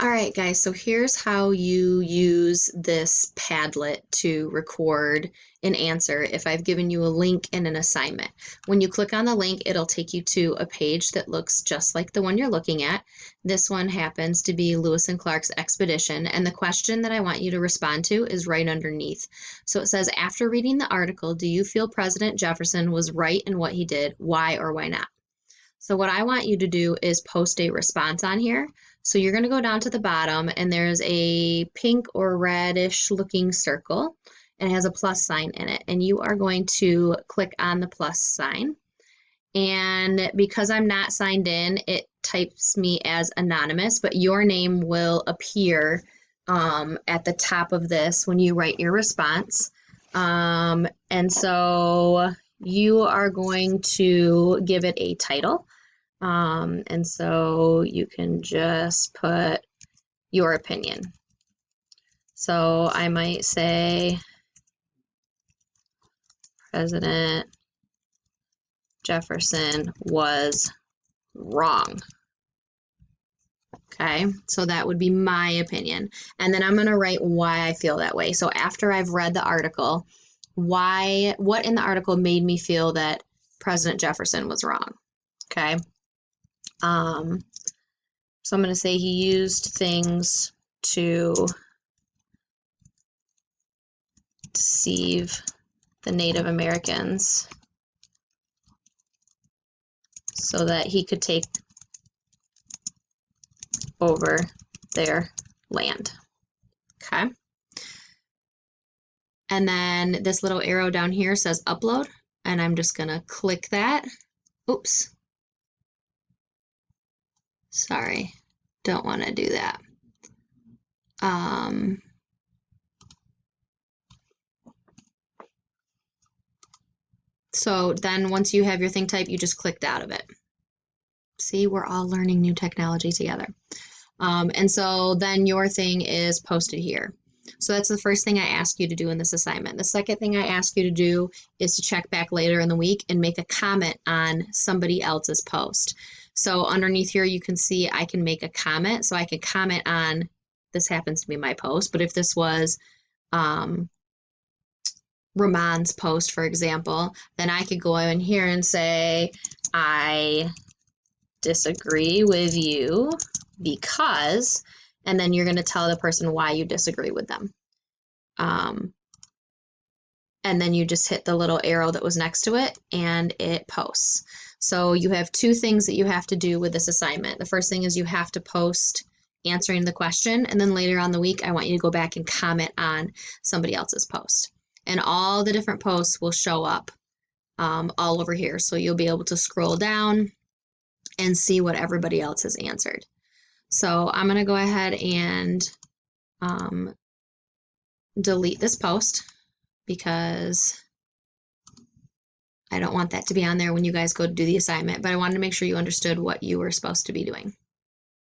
All right, guys, so here's how you use this Padlet to record an answer if I've given you a link in an assignment. When you click on the link, it'll take you to a page that looks just like the one you're looking at. This one happens to be Lewis and Clark's expedition, and the question that I want you to respond to is right underneath. So it says, after reading the article, do you feel President Jefferson was right in what he did? Why or why not? So what I want you to do is post a response on here. So you're going to go down to the bottom and there's a pink or reddish looking circle and it has a plus sign in it. And you are going to click on the plus sign. And because I'm not signed in, it types me as anonymous, but your name will appear at the top of this when you write your response. And so you are going to give it a title. And so you can just put your opinion. So I might say President Jefferson was wrong. Okay, so that would be my opinion. And then I'm going to write why I feel that way. So after I've read the article, what in the article made me feel that President Jefferson was wrong? Okay. So I'm going to say he used things to deceive the Native Americans so that he could take over their land. Okay. And then this little arrow down here says upload, and I'm just going to click that. Oops. Sorry, don't want to do that. So then once you have your thing typed, you just clicked out of it. See, we're all learning new technology together. And so then your thing is posted here. So that's the first thing I ask you to do in this assignment. The second thing I ask you to do is to check back later in the week and make a comment on somebody else's post. So underneath here, you can see I can make a comment. So I can comment on, this happens to be my post, but if this was Ramon's post, for example, then I could go in here and say, I disagree with you because, and then you're going to tell the person why you disagree with them. And then you just hit the little arrow that was next to it and it posts. So you have two things that you have to do with this assignment. The first thing is you have to post answering the question, and then later on the week, I want you to go back and comment on somebody else's post. And all the different posts will show up all over here. So you'll be able to scroll down and see what everybody else has answered. So I'm going to go ahead and delete this post because I don't want that to be on there when you guys go to do the assignment, but I wanted to make sure you understood what you were supposed to be doing.